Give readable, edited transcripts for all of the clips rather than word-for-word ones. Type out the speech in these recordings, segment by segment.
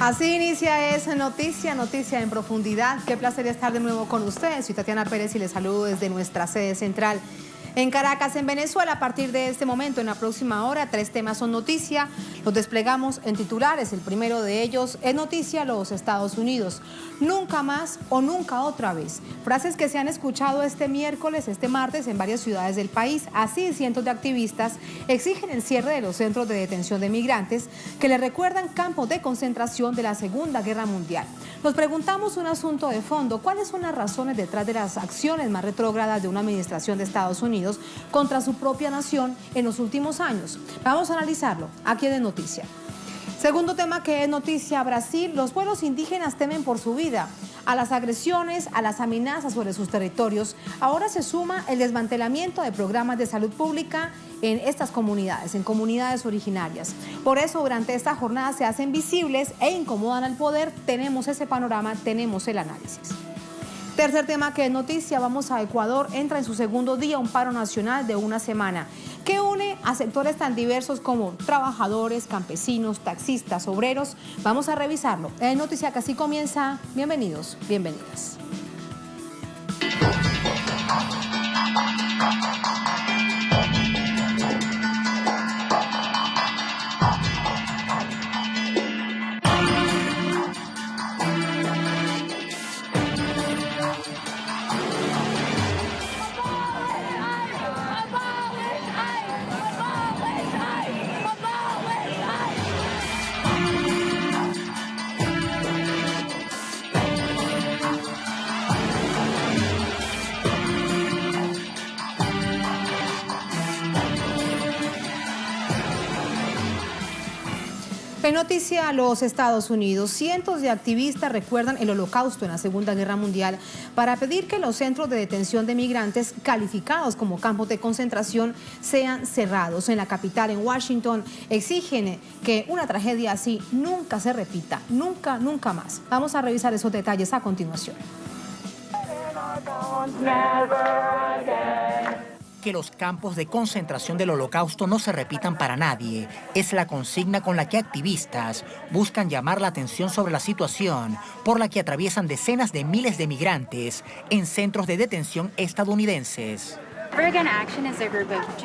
Así inicia esa noticia en profundidad. Qué placer estar de nuevo con ustedes. Soy Tatiana Pérez y les saludo desde nuestra sede central en Caracas, en Venezuela. A partir de este momento, en la próxima hora, 3 temas son noticia. Los desplegamos en titulares. El primero de ellos es noticia: los Estados Unidos. Nunca más o nunca otra vez. Frases que se han escuchado este miércoles, este martes, en varias ciudades del país. Así, cientos de activistas exigen el cierre de los centros de detención de migrantes que les recuerdan campos de concentración de la Segunda Guerra Mundial. Nos preguntamos un asunto de fondo: ¿cuáles son las razones detrás de las acciones más retrógradas de una administración de Estados Unidos contra su propia nación en los últimos años? Vamos a analizarlo aquí en Noticia. Segundo tema que es noticia: Brasil. Los pueblos indígenas temen por su vida. A las agresiones, a las amenazas sobre sus territorios, ahora se suma el desmantelamiento de programas de salud pública en estas comunidades, en comunidades originarias. Por eso, durante esta jornada se hacen visibles e incomodan al poder. Tenemos ese panorama, tenemos el análisis. Tercer tema que es noticia: vamos a Ecuador. Entra en su segundo día un paro nacional de una semana que une a sectores tan diversos como trabajadores, campesinos, taxistas, obreros. Vamos a revisarlo. Es noticia que así comienza. Bienvenidos, bienvenidas. En noticia, los Estados Unidos. Cientos de activistas recuerdan el Holocausto en la Segunda Guerra Mundial para pedir que los centros de detención de migrantes calificados como campos de concentración sean cerrados. En la capital, en Washington, exigen que una tragedia así nunca se repita, nunca más. Vamos a revisar esos detalles a continuación. Que los campos de concentración del Holocausto no se repitan para nadie es la consigna con la que activistas buscan llamar la atención sobre la situación por la que atraviesan decenas de miles de migrantes en centros de detención estadounidenses.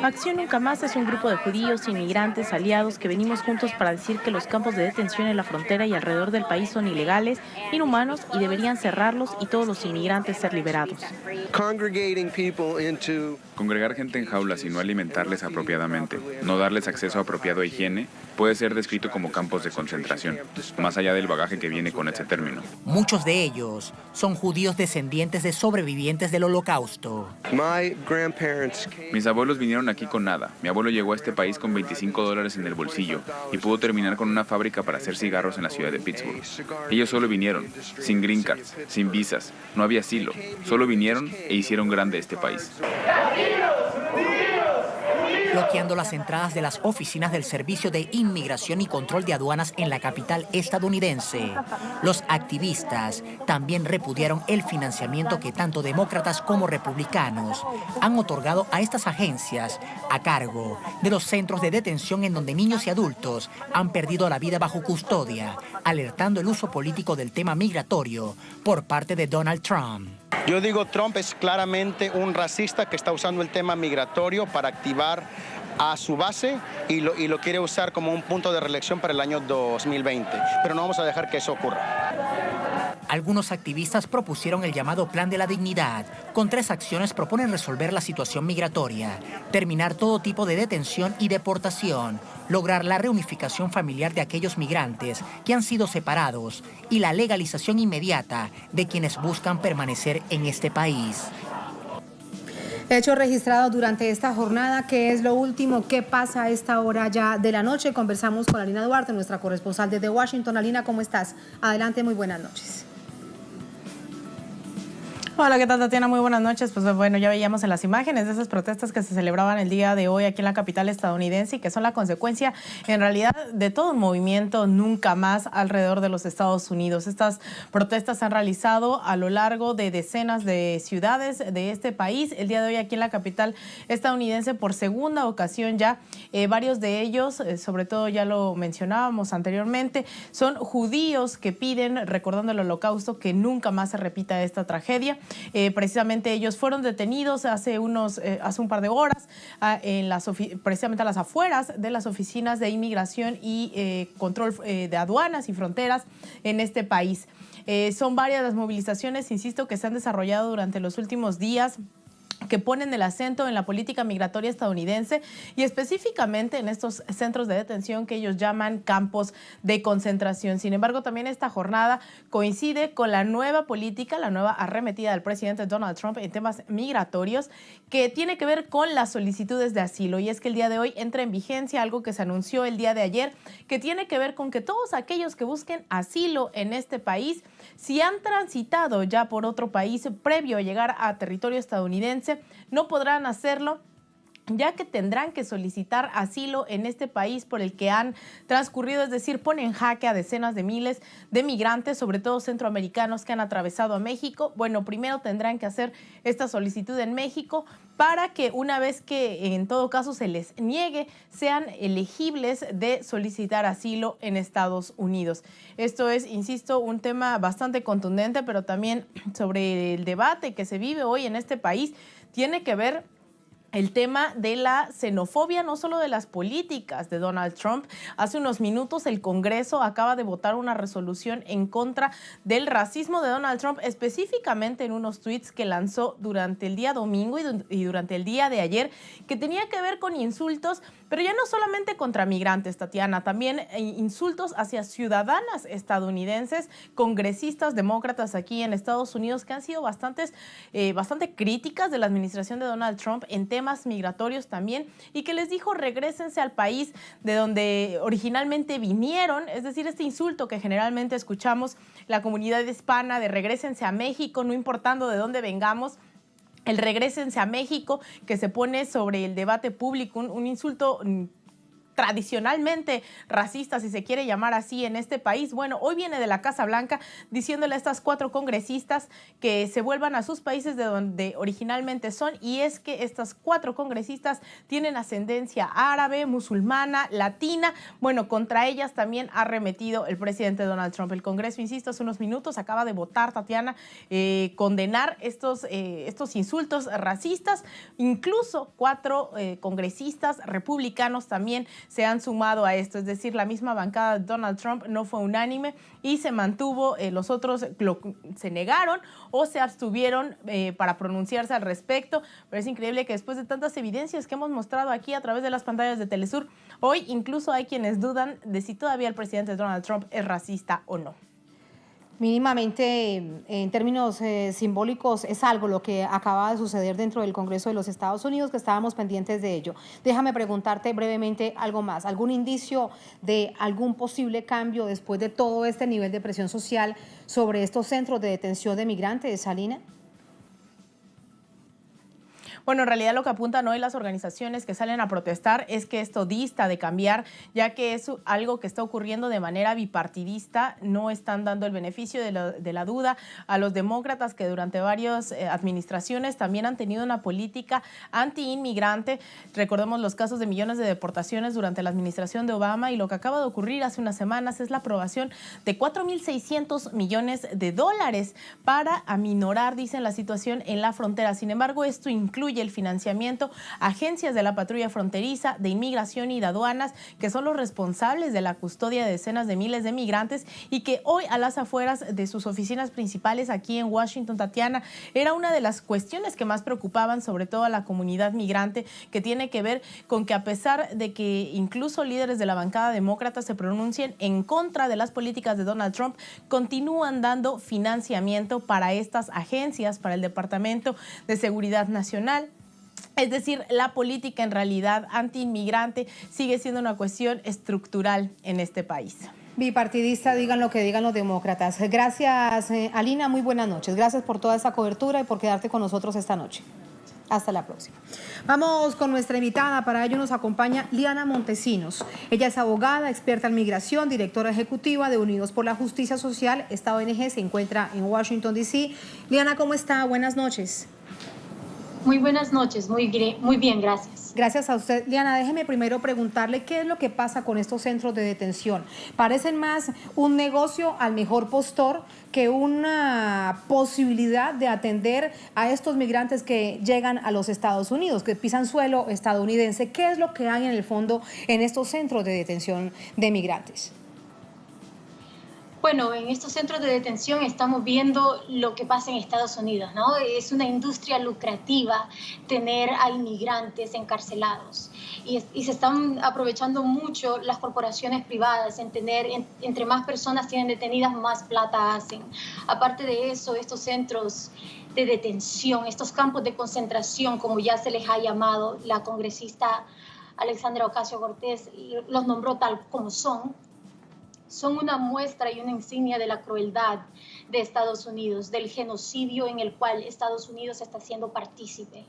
Acción Nunca Más es un grupo de judíos inmigrantes aliados que venimos juntos para decir que los campos de detención en la frontera y alrededor del país son ilegales, inhumanos y deberían cerrarlos y todos los inmigrantes ser liberados. Congregar gente en jaulas y no alimentarles apropiadamente, no darles acceso apropiado a higiene, puede ser descrito como campos de concentración, más allá del bagaje que viene con ese término. Muchos de ellos son judíos descendientes de sobrevivientes del Holocausto. Mis abuelos vinieron aquí con nada. Mi abuelo llegó a este país con $25 en el bolsillo y pudo terminar con una fábrica para hacer cigarros en la ciudad de Pittsburgh. Ellos solo vinieron, sin green cards, sin visas, no había asilo. Solo vinieron e hicieron grande este país. Bloqueando las entradas de las oficinas del Servicio de Inmigración y Control de Aduanas en la capital estadounidense. Los activistas también repudiaron el financiamiento que tanto demócratas como republicanos han otorgado a estas agencias a cargo de los centros de detención en donde niños y adultos han perdido la vida bajo custodia, alertando el uso político del tema migratorio por parte de Donald Trump. Yo digo, Trump es claramente un racista que está usando el tema migratorio para activar a su base y lo quiere usar como un punto de reelección para el año 2020. Pero no vamos a dejar que eso ocurra. Algunos activistas propusieron el llamado Plan de la Dignidad. Con 3 acciones proponen resolver la situación migratoria, terminar todo tipo de detención y deportación, lograr la reunificación familiar de aquellos migrantes que han sido separados y la legalización inmediata de quienes buscan permanecer en este país. Hechos registrados durante esta jornada. ¿Qué es lo último? ¿Qué pasa a esta hora ya de la noche? Conversamos con Alina Duarte, nuestra corresponsal desde Washington. Alina, ¿cómo estás? Adelante, muy buenas noches. Hola, ¿qué tal, Tatiana? Muy buenas noches. Pues bueno, ya veíamos en las imágenes de esas protestas que se celebraban el día de hoy aquí en la capital estadounidense y que son la consecuencia, en realidad, de todo un movimiento nunca más alrededor de los Estados Unidos. Estas protestas se han realizado a lo largo de decenas de ciudades de este país. El día de hoy aquí en la capital estadounidense, por segunda ocasión ya, varios de ellos, sobre todo ya lo mencionábamos anteriormente, son judíos que piden, recordando el Holocausto, que nunca más se repita esta tragedia. Precisamente ellos fueron detenidos hace un par de horas precisamente a las afueras de las oficinas de inmigración y control de aduanas y fronteras en este país. Son varias las movilizaciones, insisto, que se han desarrollado durante los últimos días, que ponen el acento en la política migratoria estadounidense y específicamente en estos centros de detención que ellos llaman campos de concentración. Sin embargo, también esta jornada coincide con la nueva política, la nueva arremetida del presidente Donald Trump en temas migratorios, que tiene que ver con las solicitudes de asilo. Y es que el día de hoy entra en vigencia algo que se anunció el día de ayer, que tiene que ver con que todos aquellos que busquen asilo en este país, si han transitado ya por otro país previo a llegar a territorio estadounidense, no podrán hacerlo, ya que tendrán que solicitar asilo en este país por el que han transcurrido, es decir, pone en jaque a decenas de miles de migrantes, sobre todo centroamericanos que han atravesado a México. Bueno, primero tendrán que hacer esta solicitud en México para que una vez que en todo caso se les niegue, sean elegibles de solicitar asilo en Estados Unidos. Esto es, insisto, un tema bastante contundente, pero también sobre el debate que se vive hoy en este país. Tiene que ver el tema de la xenofobia, no solo de las políticas de Donald Trump. Hace unos minutos el Congreso acaba de votar una resolución en contra del racismo de Donald Trump, específicamente en unos tweets que lanzó durante el día domingo y durante el día de ayer, que tenía que ver con insultos, pero ya no solamente contra migrantes, Tatiana, también insultos hacia ciudadanas estadounidenses, congresistas demócratas aquí en Estados Unidos, que han sido bastante críticas de la administración de Donald Trump en temas migratorios también, y que les dijo regrésense al país de donde originalmente vinieron. Es decir, este insulto que generalmente escuchamos la comunidad hispana de regrésense a México, no importando de dónde vengamos. El regrésense a México, que se pone sobre el debate público, un insulto tradicionalmente racista, si se quiere llamar así, en este país. Bueno, hoy viene de la Casa Blanca diciéndole a estas 4 congresistas que se vuelvan a sus países de donde originalmente son, y es que estas 4 congresistas tienen ascendencia árabe, musulmana, latina. Bueno, contra ellas también ha arremetido el presidente Donald Trump. El Congreso, insisto, hace unos minutos acaba de votar, Tatiana, condenar estos insultos racistas. Incluso 4 congresistas republicanos también se han sumado a esto, es decir, la misma bancada de Donald Trump no fue unánime y se mantuvo, los otros se negaron o se abstuvieron para pronunciarse al respecto. Pero es increíble que después de tantas evidencias que hemos mostrado aquí a través de las pantallas de Telesur, hoy incluso hay quienes dudan de si todavía el presidente Donald Trump es racista o no. Mínimamente, en términos simbólicos, es algo lo que acaba de suceder dentro del Congreso de los Estados Unidos, que estábamos pendientes de ello. Déjame preguntarte brevemente algo más. ¿Algún indicio de algún posible cambio después de todo este nivel de presión social sobre estos centros de detención de migrantes, Salina? Bueno, en realidad lo que apuntan hoy las organizaciones que salen a protestar es que esto dista de cambiar, ya que es algo que está ocurriendo de manera bipartidista. No están dando el beneficio de la duda a los demócratas, que durante varias administraciones también han tenido una política anti-inmigrante. Recordemos los casos de millones de deportaciones durante la administración de Obama, y lo que acaba de ocurrir hace unas semanas es la aprobación de $4,600 millones para aminorar, dicen, la situación en la frontera. Sin embargo, esto incluye el financiamiento a agencias de la patrulla fronteriza, de inmigración y de aduanas, que son los responsables de la custodia de decenas de miles de migrantes, y que hoy, a las afueras de sus oficinas principales aquí en Washington, Tatiana, era una de las cuestiones que más preocupaban sobre todo a la comunidad migrante, que tiene que ver con que, a pesar de que incluso líderes de la bancada demócrata se pronuncien en contra de las políticas de Donald Trump, continúan dando financiamiento para estas agencias, para el Departamento de Seguridad Nacional. Es decir, la política en realidad anti-inmigrante sigue siendo una cuestión estructural en este país. Bipartidista, digan lo que digan los demócratas. Gracias, Alina, muy buenas noches. Gracias por toda esta cobertura y por quedarte con nosotros esta noche. Hasta la próxima. Vamos con nuestra invitada. Para ello nos acompaña Liana Montesinos. Ella es abogada, experta en migración, directora ejecutiva de Unidos por la Justicia Social. Esta ONG se encuentra en Washington, D.C. Liana, ¿cómo está? Buenas noches. Muy buenas noches, muy bien, gracias. Gracias a usted. Liana, déjeme primero preguntarle qué es lo que pasa con estos centros de detención. Parecen más un negocio al mejor postor que una posibilidad de atender a estos migrantes que llegan a los Estados Unidos, que pisan suelo estadounidense. ¿Qué es lo que hay en el fondo en estos centros de detención de migrantes? Bueno, en estos centros de detención estamos viendo lo que pasa en Estados Unidos, ¿no? Es una industria lucrativa tener a inmigrantes encarcelados y se están aprovechando mucho las corporaciones privadas en tener, entre más personas tienen detenidas, más plata hacen. Aparte de eso, estos centros de detención, estos campos de concentración, como ya se les ha llamado, la congresista Alexandra Ocasio-Cortez los nombró tal como son una muestra y una insignia de la crueldad de Estados Unidos, del genocidio en el cual Estados Unidos está siendo partícipe.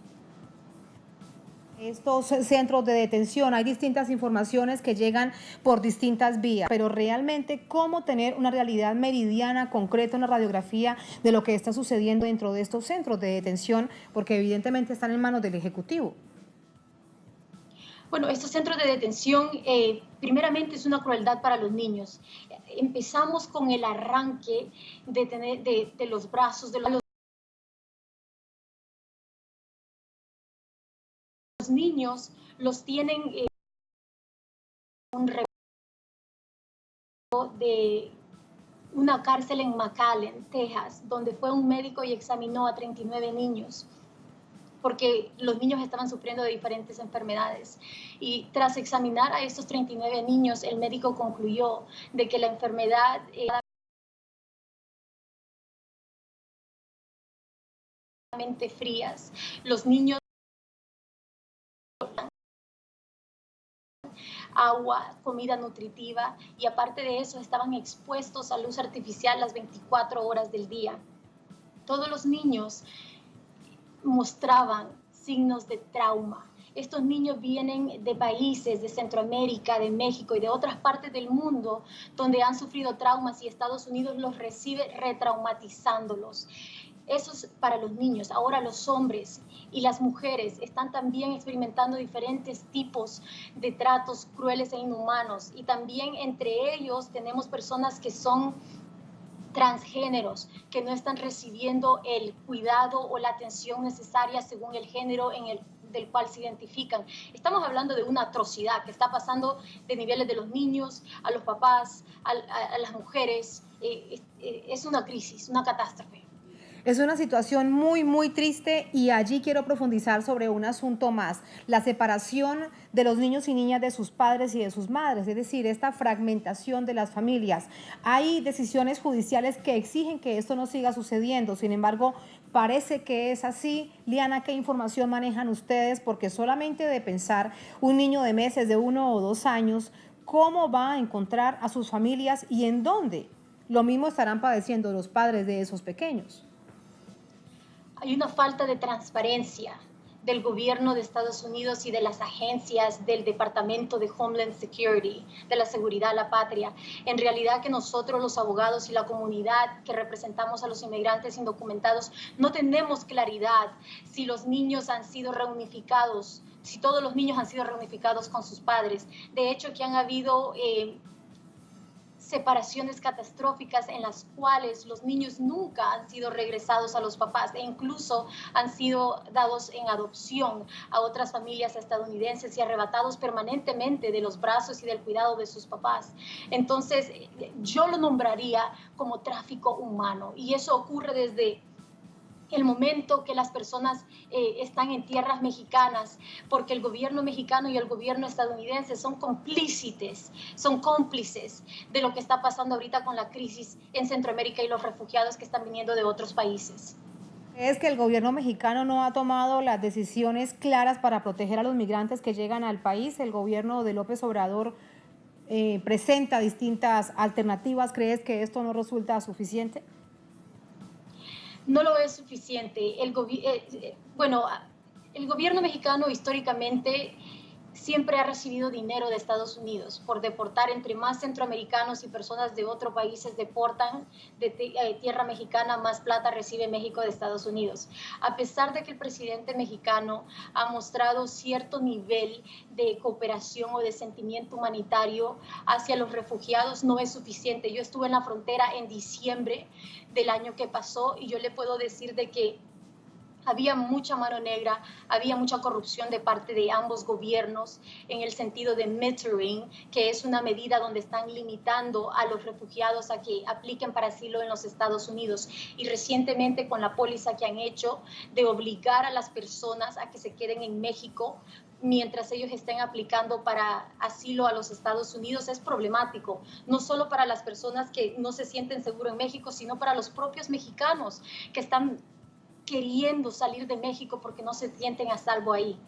Estos centros de detención, hay distintas informaciones que llegan por distintas vías, pero realmente cómo tener una realidad meridiana, concreta, una radiografía de lo que está sucediendo dentro de estos centros de detención, porque evidentemente están en manos del Ejecutivo. Bueno, estos centros de detención, primeramente es una crueldad para los niños. Empezamos con el arranque de los brazos de los niños, los tienen un recuerdo de una cárcel en McAllen, Texas, donde fue un médico y examinó a 39 niños. Porque los niños estaban sufriendo de diferentes enfermedades. Y tras examinar a estos 39 niños, el médico concluyó de que la enfermedad frías. Los niños agua, comida nutritiva y aparte de eso estaban expuestos a luz artificial las 24 horas del día. Todos los niños mostraban signos de trauma. Estos niños vienen de países de Centroamérica, de México y de otras partes del mundo donde han sufrido traumas y Estados Unidos los recibe retraumatizándolos. Eso es para los niños. Ahora los hombres y las mujeres están también experimentando diferentes tipos de tratos crueles e inhumanos y también entre ellos tenemos personas que son transgéneros que no están recibiendo el cuidado o la atención necesaria según el género del cual se identifican. Estamos hablando de una atrocidad que está pasando de niveles de los niños, a los papás, a las mujeres. Es una crisis, una catástrofe. Es una situación muy, muy triste y allí quiero profundizar sobre un asunto más, la separación de los niños y niñas de sus padres y de sus madres, es decir, esta fragmentación de las familias. Hay decisiones judiciales que exigen que esto no siga sucediendo, sin embargo, parece que es así. Liana, ¿qué información manejan ustedes? Porque solamente de pensar un niño de meses, de 1 o 2 años, ¿cómo va a encontrar a sus familias y en dónde? Lo mismo estarán padeciendo los padres de esos pequeños. Hay una falta de transparencia del gobierno de Estados Unidos y de las agencias del Departamento de Homeland Security, de la Seguridad a la Patria. En realidad que nosotros los abogados y la comunidad que representamos a los inmigrantes indocumentados no tenemos claridad si los niños han sido reunificados, si todos los niños han sido reunificados con sus padres. De hecho que han habido separaciones catastróficas en las cuales los niños nunca han sido regresados a los papás e incluso han sido dados en adopción a otras familias estadounidenses y arrebatados permanentemente de los brazos y del cuidado de sus papás. Entonces, yo lo nombraría como tráfico humano y eso ocurre desde el momento que las personas están en tierras mexicanas, porque el gobierno mexicano y el gobierno estadounidense son cómplices de lo que está pasando ahorita con la crisis en Centroamérica y los refugiados que están viniendo de otros países. ¿Es que el gobierno mexicano no ha tomado las decisiones claras para proteger a los migrantes que llegan al país? El gobierno de López Obrador presenta distintas alternativas. ¿Crees que esto no resulta suficiente? No lo es suficiente. El gobierno mexicano históricamente siempre ha recibido dinero de Estados Unidos por deportar. Entre más centroamericanos y personas de otros países deportan de tierra mexicana, más plata recibe México de Estados Unidos. A pesar de que el presidente mexicano ha mostrado cierto nivel de cooperación o de sentimiento humanitario hacia los refugiados, no es suficiente. Yo estuve en la frontera en diciembre del año que pasó y yo le puedo decir de que había mucha mano negra, había mucha corrupción de parte de ambos gobiernos en el sentido de metering, que es una medida donde están limitando a los refugiados a que apliquen para asilo en los Estados Unidos. Y recientemente con la póliza que han hecho de obligar a las personas a que se queden en México mientras ellos estén aplicando para asilo a los Estados Unidos, es problemático, no solo para las personas que no se sienten seguros en México, sino para los propios mexicanos que están queriendo salir de México porque no se sienten a salvo ahí.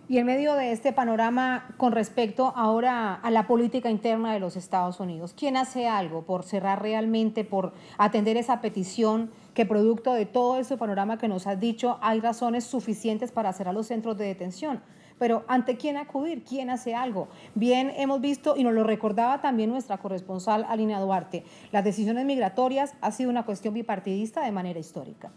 Y en medio de este panorama, con respecto ahora a la política interna de los Estados Unidos, ¿quién hace algo por cerrar realmente, por atender esa petición que producto de todo ese panorama que nos has dicho, hay razones suficientes para cerrar los centros de detención? Pero ¿ante quién acudir? ¿Quién hace algo? Bien, hemos visto, y nos lo recordaba también nuestra corresponsal Alina Duarte, las decisiones migratorias ha sido una cuestión bipartidista de manera histórica.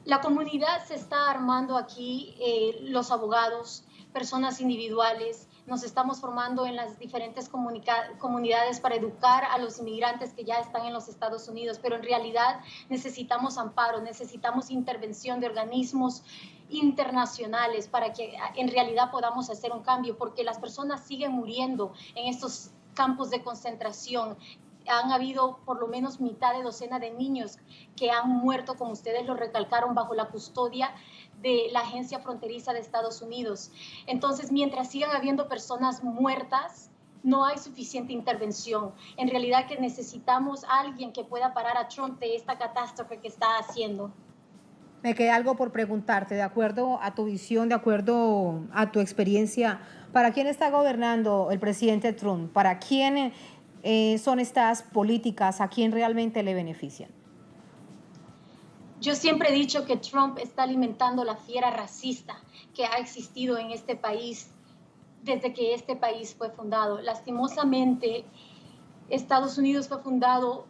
La comunidad se está armando aquí, los abogados, personas individuales, nos estamos formando en las diferentes comunidades para educar a los inmigrantes que ya están en los Estados Unidos, pero en realidad necesitamos amparo, necesitamos intervención de organismos internacionales para que en realidad podamos hacer un cambio, porque las personas siguen muriendo en estos campos de concentración. Han habido por lo menos mitad de docena de niños que han muerto, como ustedes lo recalcaron, bajo la custodia de la Agencia Fronteriza de Estados Unidos. Entonces, mientras sigan habiendo personas muertas, no hay suficiente intervención. En realidad que necesitamos a alguien que pueda parar a Trump de esta catástrofe que está haciendo. Me queda algo por preguntarte, de acuerdo a tu visión, de acuerdo a tu experiencia, ¿para quién está gobernando el presidente Trump? ¿Para quién son estas políticas? ¿A quién realmente le benefician? Yo siempre he dicho que Trump está alimentando la fiera racista que ha existido en este país desde que este país fue fundado. Lastimosamente, Estados Unidos fue fundado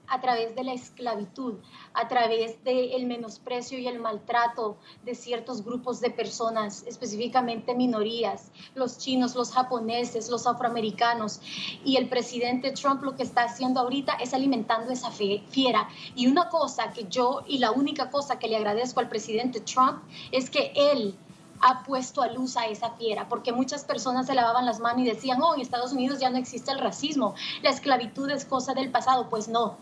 a través de la esclavitud, a través del menosprecio y el maltrato de ciertos grupos de personas, específicamente minorías, los chinos, los japoneses, los afroamericanos. Y el presidente Trump lo que está haciendo ahorita es alimentando esa fiera. Y una cosa que la única cosa que le agradezco al presidente Trump es que él ha puesto a luz a esa fiera, porque muchas personas se lavaban las manos y decían, en Estados Unidos ya no existe el racismo, la esclavitud es cosa del pasado. Pues no.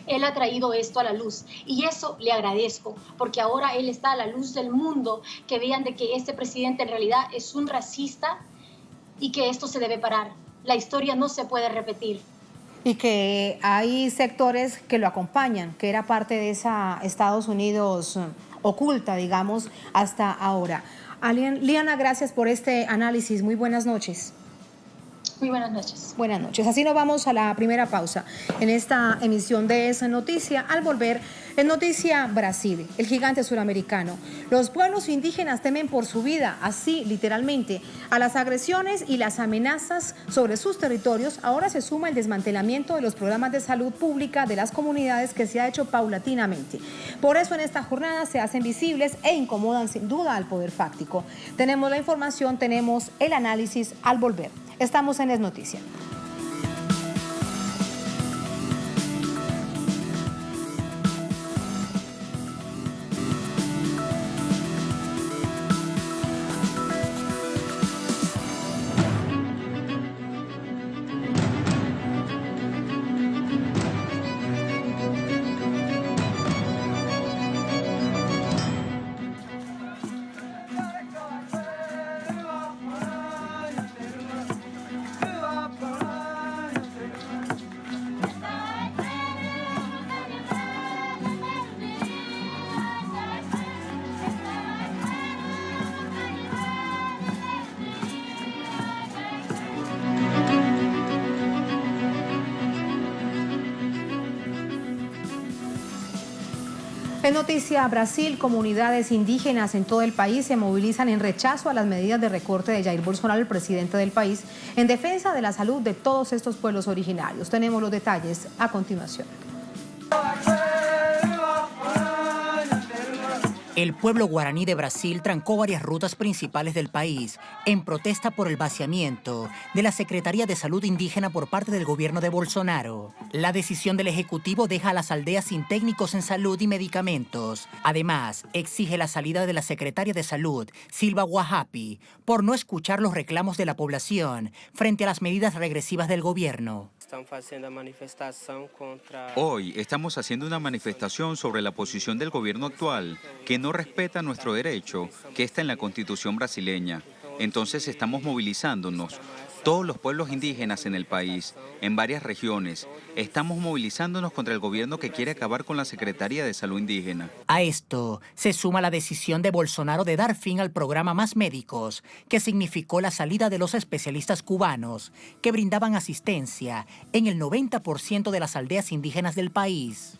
Él ha traído esto a la luz y eso le agradezco, porque ahora él está a la luz del mundo, que vean de que este presidente en realidad es un racista y que esto se debe parar. La historia no se puede repetir. Y que hay sectores que lo acompañan, que era parte de esa Estados Unidos oculta, digamos, hasta ahora. Liana, gracias por este análisis. Muy buenas noches. Muy buenas noches. Buenas noches. Así nos vamos a la primera pausa en esta emisión de Esa Noticia. Al volver, en Noticia Brasil, el gigante suramericano. Los pueblos indígenas temen por su vida, así literalmente, a las agresiones y las amenazas sobre sus territorios. Ahora se suma el desmantelamiento de los programas de salud pública de las comunidades que se ha hecho paulatinamente. Por eso en esta jornada se hacen visibles e incomodan sin duda al poder fáctico. Tenemos la información, tenemos el análisis al volver. Estamos en Es Noticia. En noticia Brasil, comunidades indígenas en todo el país se movilizan en rechazo a las medidas de recorte de Jair Bolsonaro, el presidente del país, en defensa de la salud de todos estos pueblos originarios. Tenemos los detalles a continuación. El pueblo guaraní de Brasil trancó varias rutas principales del país en protesta por el vaciamiento de la Secretaría de Salud Indígena por parte del gobierno de Bolsonaro. La decisión del Ejecutivo deja a las aldeas sin técnicos en salud y medicamentos. Además, exige la salida de la Secretaria de Salud, Silva Wahapi, por no escuchar los reclamos de la población frente a las medidas regresivas del gobierno. Hoy estamos haciendo una manifestación sobre la posición del gobierno actual, que no respeta nuestro derecho, que está en la Constitución brasileña. Entonces estamos movilizándonos. Todos los pueblos indígenas en el país, en varias regiones, estamos movilizándonos contra el gobierno que quiere acabar con la Secretaría de Salud Indígena. A esto se suma la decisión de Bolsonaro de dar fin al programa Más Médicos, que significó la salida de los especialistas cubanos que brindaban asistencia en el 90% de las aldeas indígenas del país.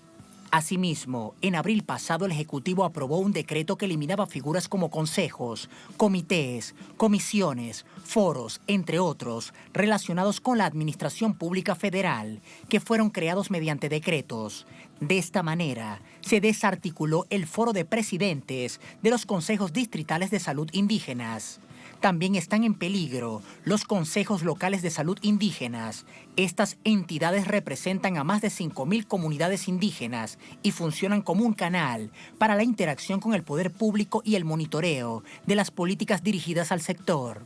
Asimismo, en abril pasado el Ejecutivo aprobó un decreto que eliminaba figuras como consejos, comités, comisiones, foros, entre otros, relacionados con la Administración Pública Federal, que fueron creados mediante decretos. De esta manera, se desarticuló el foro de presidentes de los consejos distritales de salud indígenas. También están en peligro los consejos locales de salud indígenas. Estas entidades representan a más de 5.000 comunidades indígenas y funcionan como un canal para la interacción con el poder público y el monitoreo de las políticas dirigidas al sector.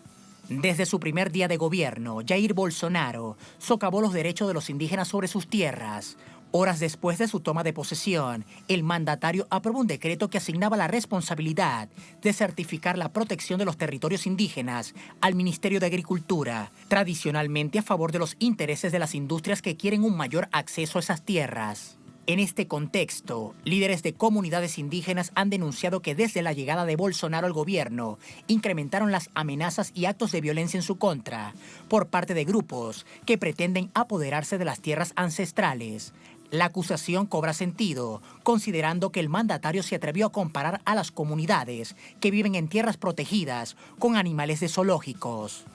Desde su primer día de gobierno, Jair Bolsonaro socavó los derechos de los indígenas sobre sus tierras. Horas después de su toma de posesión, el mandatario aprobó un decreto que asignaba la responsabilidad de certificar la protección de los territorios indígenas al Ministerio de Agricultura, tradicionalmente a favor de los intereses de las industrias que quieren un mayor acceso a esas tierras. En este contexto, líderes de comunidades indígenas han denunciado que desde la llegada de Bolsonaro al gobierno, incrementaron las amenazas y actos de violencia en su contra por parte de grupos que pretenden apoderarse de las tierras ancestrales. La acusación cobra sentido, considerando que el mandatario se atrevió a comparar a las comunidades que viven en tierras protegidas con animales de zoológicos.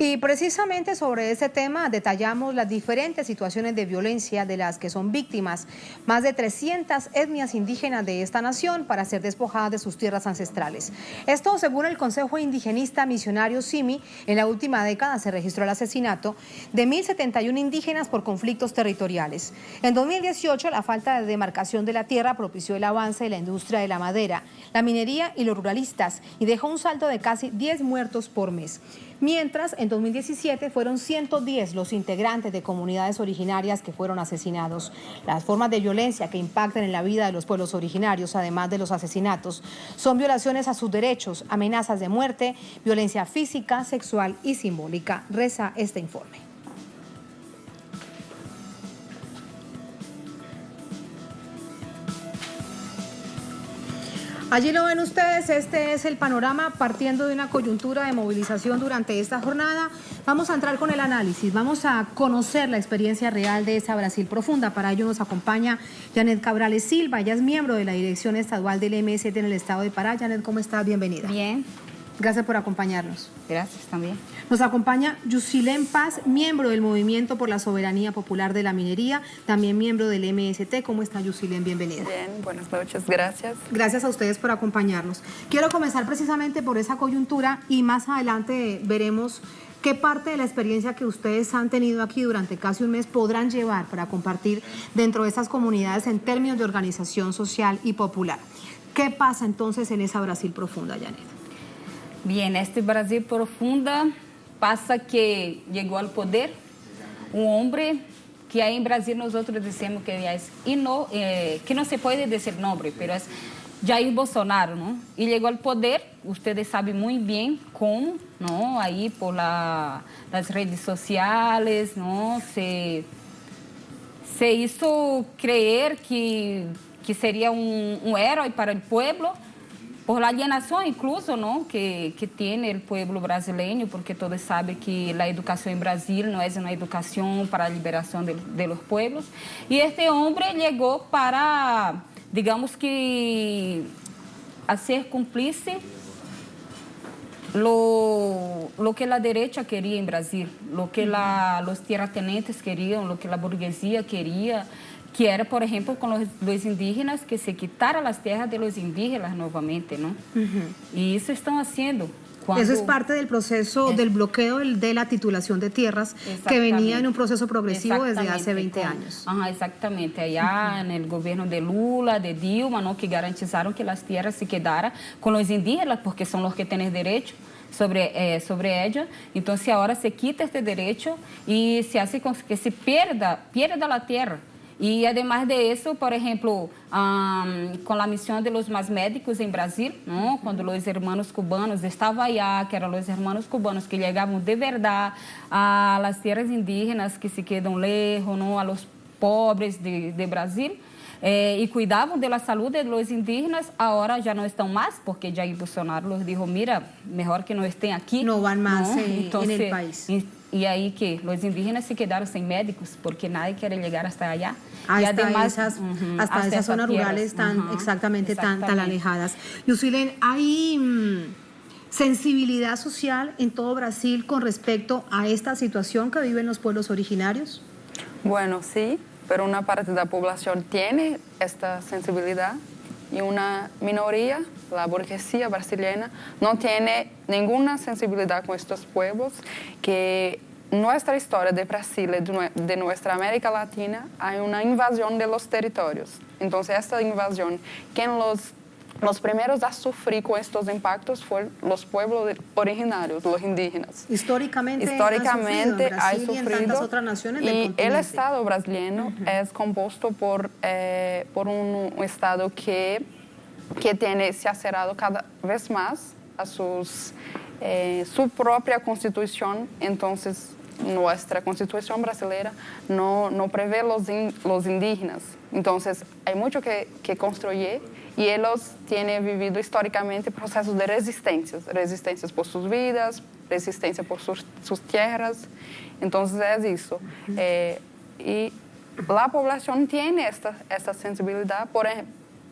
Y precisamente sobre este tema detallamos las diferentes situaciones de violencia de las que son víctimas más de 300 etnias indígenas de esta nación para ser despojadas de sus tierras ancestrales. Esto según el Consejo Indigenista Misionario CIMI, en la última década se registró el asesinato de 1.071 indígenas por conflictos territoriales. En 2018 la falta de demarcación de la tierra propició el avance de la industria de la madera, la minería y los ruralistas y dejó un saldo de casi 10 muertos por mes. Mientras, en 2017 fueron 110 los integrantes de comunidades originarias que fueron asesinados. Las formas de violencia que impactan en la vida de los pueblos originarios, además de los asesinatos, son violaciones a sus derechos, amenazas de muerte, violencia física, sexual y simbólica. Reza este informe. Allí lo ven ustedes, este es el panorama partiendo de una coyuntura de movilización durante esta jornada. Vamos a entrar con el análisis, vamos a conocer la experiencia real de esa Brasil profunda. Para ello nos acompaña Janet Cabrales Silva, ella es miembro de la Dirección Estadual del MST en el Estado de Pará. Janet, ¿cómo estás? Bienvenida. Bien. Gracias por acompañarnos. Gracias también. Nos acompaña Yusilén Paz, miembro del Movimiento por la Soberanía Popular de la Minería, también miembro del MST. ¿Cómo está, Yusilén? Bienvenida. Bien, buenas noches, gracias. Gracias a ustedes por acompañarnos. Quiero comenzar precisamente por esa coyuntura y más adelante veremos qué parte de la experiencia que ustedes han tenido aquí durante casi un mes podrán llevar para compartir dentro de estas comunidades en términos de organización social y popular. ¿Qué pasa entonces en esa Brasil profunda, Janet? Bien, este Brasil profunda pasa que llegó al poder un hombre que ahí en Brasil nosotros decimos que es que no se puede decir nombre, pero es Jair Bolsonaro, ¿no? Y llegó al poder, ustedes saben muy bien cómo, ¿no? Ahí por las redes sociales, ¿no? Se hizo creer que sería un héroe para el pueblo, por la alienación incluso, ¿no? que tiene el pueblo brasileño, porque todos saben que la educación en Brasil no es una educación para la liberación de los pueblos. Y este hombre llegó para digamos que hacer cúmplice lo que la derecha quería en Brasil, lo que los terratenientes querían, lo que la burguesía quería, que era, por ejemplo, con los indígenas, que se quitara las tierras de los indígenas nuevamente, ¿no? Y eso están haciendo. Eso es parte del proceso del bloqueo de la titulación de tierras que venía en un proceso progresivo desde hace 20 años. Exactamente, allá en el gobierno de Lula, de Dilma, ¿no? Que garantizaron que las tierras se quedaran con los indígenas, porque son los que tienen derecho sobre ella. Entonces ahora se quita este derecho y se hace con que se pierda la tierra. Y además de eso, por ejemplo, con la misión de los más médicos en Brasil, ¿no? Cuando los hermanos cubanos estaban allá, que eran los hermanos cubanos que llegaban de verdad a las tierras indígenas que se quedan lejos, ¿no? A los pobres de Brasil, y cuidaban de la salud de los indígenas, ahora ya no están más, porque Jair Bolsonaro los dijo, mira, mejor que no estén aquí. No van más, ¿no? Entonces, en el país. Y ahí que los indígenas se quedaron sin médicos porque nadie quiere llegar hasta allá. Hasta y además, hasta esas zonas rurales tan tan alejadas. Yusilén, ¿hay sensibilidad social en todo Brasil con respecto a esta situación que viven los pueblos originarios? Bueno, sí, pero una parte de la población tiene esta sensibilidad y una minoría, la burguesía brasileña, no tiene ninguna sensibilidad con estos pueblos, que nuestra historia de Brasil, de nuestra América Latina, hay una invasión de los territorios. Entonces, esta invasión, quien los primeros a sufrir con estos impactos fueron los pueblos originarios, los indígenas. Históricamente ha sufrido y en tantas otras naciones del continente. El Estado brasileño es compuesto por un Estado que se ha cerrado cada vez más a su propia Constitución. Entonces, nuestra Constitución brasileña no prevé los indígenas. Entonces, hay mucho que construir y ellos tienen vivido históricamente procesos de resistencias por sus vidas, resistencia por sus tierras. Entonces, es eso. Y la población tiene esta sensibilidad,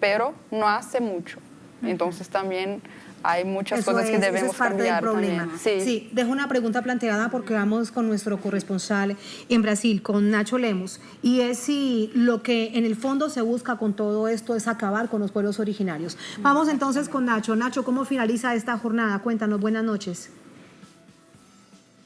pero no hace mucho. Entonces, también hay muchas cosas que debemos cambiar también. Sí, dejo una pregunta planteada porque vamos con nuestro corresponsal en Brasil, con Nacho Lemos, y es si lo que en el fondo se busca con todo esto es acabar con los pueblos originarios. Vamos entonces con Nacho. Nacho, ¿cómo finaliza esta jornada? Cuéntanos, buenas noches.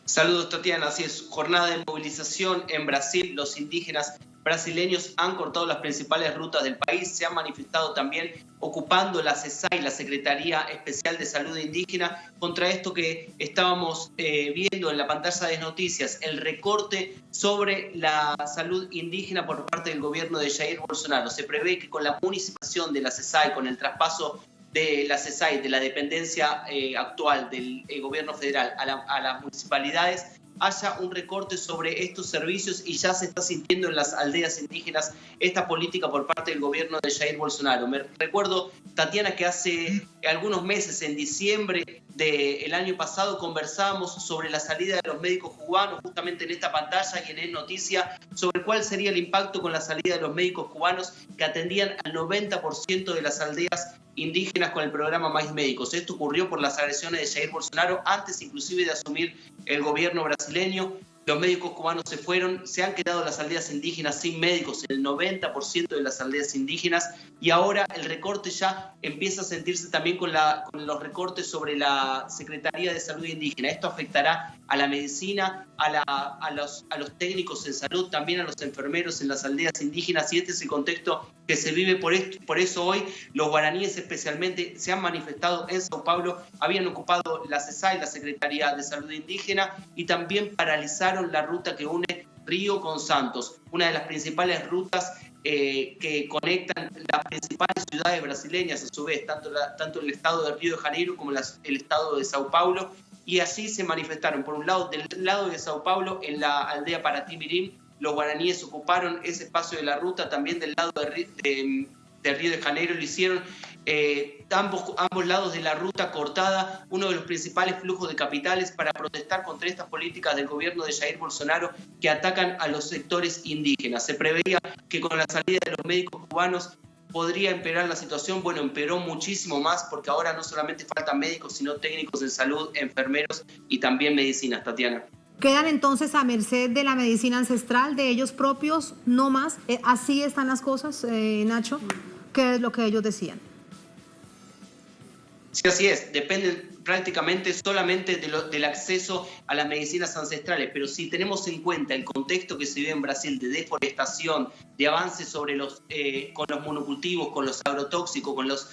Saludos, Tatiana. Así es, jornada de movilización en Brasil. Los indígenas brasileños han cortado las principales rutas del país, se han manifestado también ocupando la CESAI, la Secretaría Especial de Salud Indígena, contra esto que estábamos viendo en la pantalla de noticias, el recorte sobre la salud indígena por parte del gobierno de Jair Bolsonaro. Se prevé que con la municipalización de la CESAI, con el traspaso de la CESAI, de la dependencia actual del gobierno federal a las municipalidades, haya un recorte sobre estos servicios y ya se está sintiendo en las aldeas indígenas esta política por parte del gobierno de Jair Bolsonaro. Me recuerdo, Tatiana, que hace algunos meses, en diciembre del año pasado, conversábamos sobre la salida de los médicos cubanos, justamente en esta pantalla y en El Noticia, sobre cuál sería el impacto con la salida de los médicos cubanos que atendían al 90% de las aldeas indígenas con el programa Más Médicos. Esto ocurrió por las agresiones de Jair Bolsonaro, antes inclusive de asumir el gobierno brasileño. Los médicos cubanos se fueron, se han quedado las aldeas indígenas sin médicos, el 90% de las aldeas indígenas, y ahora el recorte ya empieza a sentirse también con los recortes sobre la Secretaría de Salud Indígena. Esto afectará a la medicina, a los técnicos en salud, también a los enfermeros en las aldeas indígenas, y este es el contexto que se vive. Por eso hoy los guaraníes especialmente se han manifestado en Sao Paulo, habían ocupado la CESAI, la Secretaría de Salud Indígena, y también paralizaron la ruta que une Río con Santos, una de las principales rutas que conectan las principales ciudades brasileñas, a su vez, tanto el estado de Río de Janeiro como el estado de Sao Paulo, y así se manifestaron. Por un lado, del lado de Sao Paulo, en la aldea Paraty-Mirim, los guaraníes ocuparon ese espacio de la ruta, también del lado de Río de Janeiro lo hicieron, ambos lados de la ruta cortada, uno de los principales flujos de capitales, para protestar contra estas políticas del gobierno de Jair Bolsonaro que atacan a los sectores indígenas. Se preveía que con la salida de los médicos cubanos podría empeorar la situación. Bueno, empeoró muchísimo más porque ahora no solamente faltan médicos, sino técnicos de salud, enfermeros y también medicinas, Tatiana. ¿Quedan entonces a merced de la medicina ancestral, de ellos propios, no más? ¿Así están las cosas, Nacho? ¿Qué es lo que ellos decían? Sí, así es. Dependen prácticamente solamente del acceso a las medicinas ancestrales, pero si tenemos en cuenta el contexto que se vive en Brasil de deforestación, de avances sobre con los monocultivos, con los agrotóxicos, con los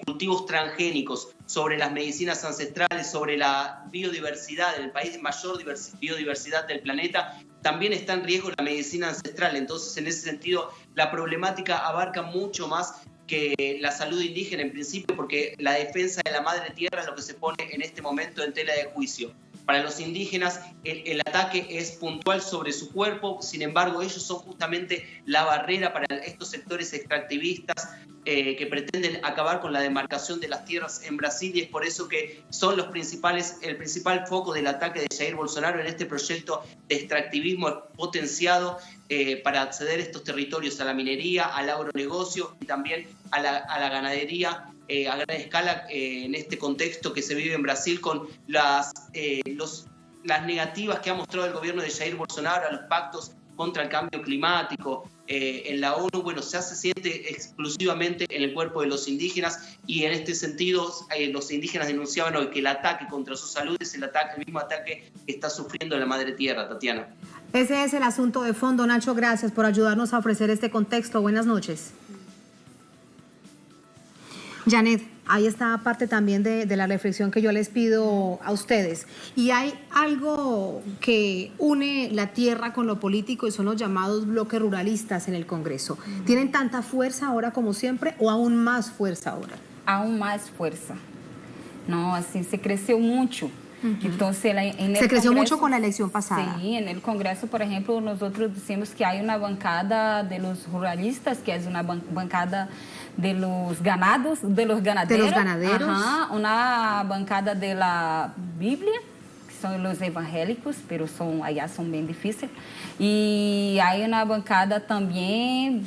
cultivos transgénicos, sobre las medicinas ancestrales, sobre la biodiversidad, el país de mayor biodiversidad del planeta, también está en riesgo la medicina ancestral. Entonces, en ese sentido, la problemática abarca mucho más que la salud indígena en principio, porque la defensa de la madre tierra es lo que se pone en este momento en tela de juicio. Para los indígenas el ataque es puntual sobre su cuerpo, sin embargo ellos son justamente la barrera para estos sectores extractivistas que pretenden acabar con la demarcación de las tierras en Brasil, y es por eso que son el principal foco del ataque de Jair Bolsonaro en este proyecto de extractivismo potenciado para acceder a estos territorios, a la minería, al agronegocio y también a la ganadería a gran escala en este contexto que se vive en Brasil con las negativas que ha mostrado el gobierno de Jair Bolsonaro a los pactos contra el cambio climático en la ONU. Bueno, se siente exclusivamente en el cuerpo de los indígenas, y en este sentido los indígenas denunciaban hoy que el ataque contra su salud es el mismo ataque que está sufriendo la madre tierra, Tatiana. Ese es el asunto de fondo. Nacho, gracias por ayudarnos a ofrecer este contexto. Buenas noches. Janet, ahí está parte también de la reflexión que yo les pido a ustedes. Y hay algo que une la tierra con lo político y son los llamados bloques ruralistas en el Congreso. ¿Tienen tanta fuerza ahora como siempre o aún más fuerza ahora? Aún más fuerza. No, así se creció mucho. Entonces, se creció mucho con la elección pasada. Sí, en el Congreso, por ejemplo, nosotros decimos que hay una bancada de los ruralistas, que es una bancada de los ganaderos. Ajá, una bancada de la Biblia, que son los evangélicos, pero allá son bien difíciles. Y hay una bancada también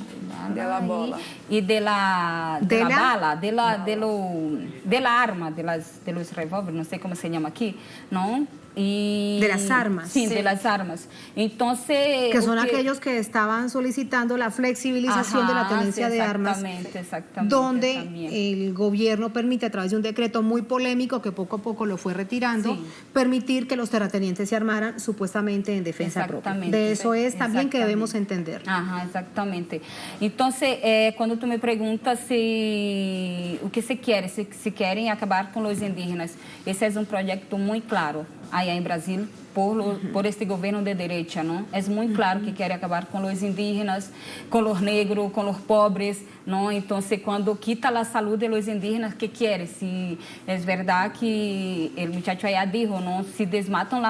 de la bola y de la bala, de la arma, de los revólveres, no sé cómo se llama aquí, ¿no? Y, de las armas. Sí, de las armas. Entonces, que son aquellos que estaban solicitando la flexibilización de la tenencia de armas, exactamente, donde también el gobierno permite, a través de un decreto muy polémico que poco a poco lo fue retirando, permitir que los terratenientes se armaran supuestamente en defensa propia. De eso es también que debemos entender. Ajá, exactamente. Entonces, cuando tú me preguntas o que se quiere, si quieren acabar con los indígenas, ese es un proyecto muy claro allá en Brasil por este gobierno de derecha, ¿no? Es muy claro que quiere acabar con los indígenas, con los negros, con los pobres, ¿no? Entonces, cuando quita la salud de los indígenas, ¿qué quiere? Si es verdad que el muchacho allá dijo, ¿no? Si desmatan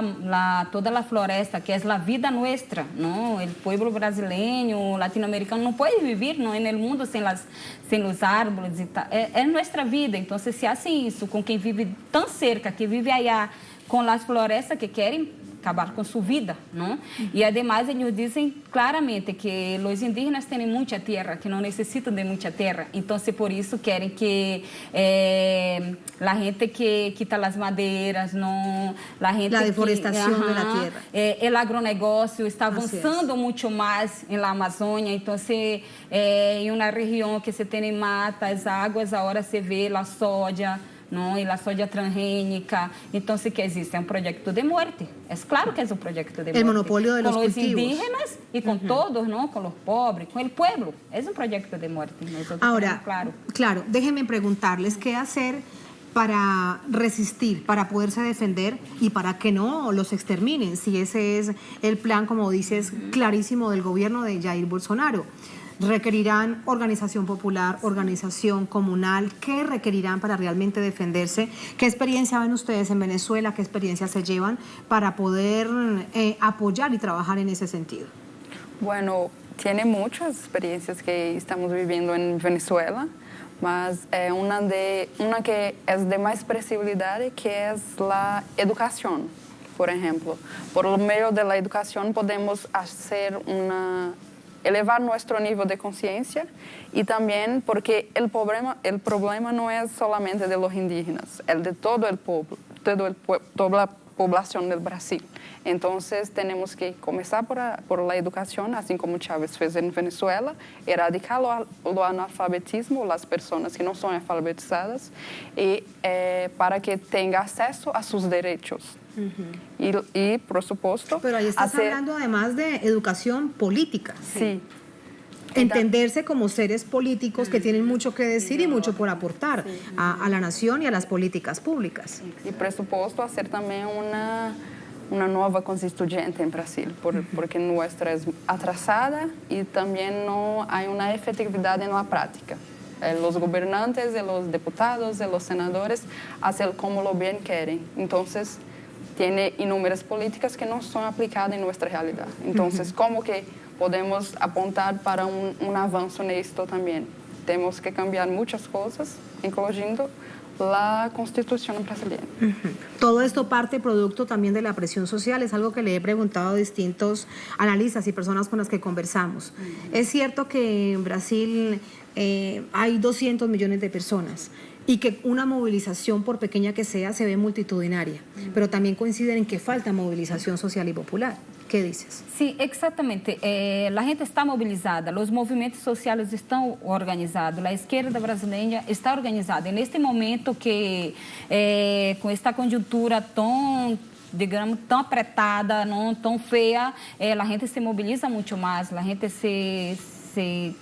toda la floresta, que es la vida nuestra, ¿no? El pueblo brasileño, latinoamericano no puede vivir, ¿no? En el mundo sin los árboles y tal. Es nuestra vida. Entonces, si hacen eso con quien vive tan cerca, que vive allá con las florestas, que quieren acabar con su vida, ¿no? Y además ellos dicen claramente que los indígenas tienen mucha tierra, que no necesitan de mucha tierra. Entonces, por eso quieren que la gente que quita las maderas, ¿no? La deforestación de la tierra. El agronegocio está avanzando mucho más en la Amazonia. Entonces, en una región que se tiene matas, aguas, ahora se ve la soja, ¿no? Y la soja transgénica. Entonces, ¿qué existe? Es un proyecto de muerte. Es claro que es un proyecto de muerte. El monopolio de los cultivos. Con los indígenas y con todos, ¿no? Con los pobres, con el pueblo. Es un proyecto de muerte. Ahora, claro, déjenme preguntarles qué hacer para resistir, para poderse defender y para que no los exterminen, si ese es el plan, como dices, clarísimo del gobierno de Jair Bolsonaro. ¿Requerirán organización popular, organización comunal? ¿Qué requerirán para realmente defenderse? ¿Qué experiencia ven ustedes en Venezuela? ¿Qué experiencia se llevan para poder apoyar y trabajar en ese sentido? Bueno, tiene muchas experiencias que estamos viviendo en Venezuela, mas una que es de más expresividad, que es la educación, por ejemplo. Por medio de la educación podemos hacer elevar nuestro nivel de conciencia y también porque el problema no es solamente de los indígenas, es de todo el pueblo, toda la población del Brasil. Entonces tenemos que comenzar por la educación, así como Chávez fez en Venezuela, erradicar lo analfabetismo, las personas que no son alfabetizadas, y para que tenga acceso a sus derechos. Y por supuesto... Pero ahí estás hablando además de educación política. Sí. Entenderse como seres políticos que tienen mucho que decir y mucho por aportar a la nación y a las políticas públicas. Y por supuesto hacer también una nueva constituyente en Brasil, porque nuestra es atrasada y también no hay una efectividad en la práctica. Los gobernantes, los diputados, los senadores hacen como lo bien quieren. Entonces, tiene inúmeras políticas que no son aplicadas en nuestra realidad. Entonces, ¿cómo que podemos apuntar para un avance en esto también? Tenemos que cambiar muchas cosas, incluyendo la Constitución brasileña. Todo esto parte producto también de la presión social, es algo que le he preguntado a distintos analistas y personas con las que conversamos. Es cierto que en Brasil hay 200 millones de personas y que una movilización, por pequeña que sea, se ve multitudinaria, pero también coinciden en que falta movilización social y popular. ¿Qué dices? Sí, exactamente. La gente está movilizada, los movimientos sociales están organizados, la izquierda brasileña está organizada. En este momento que con esta coyuntura tan, digamos, tão apretada, não tão feia, a gente se moviliza muito mais, a gente se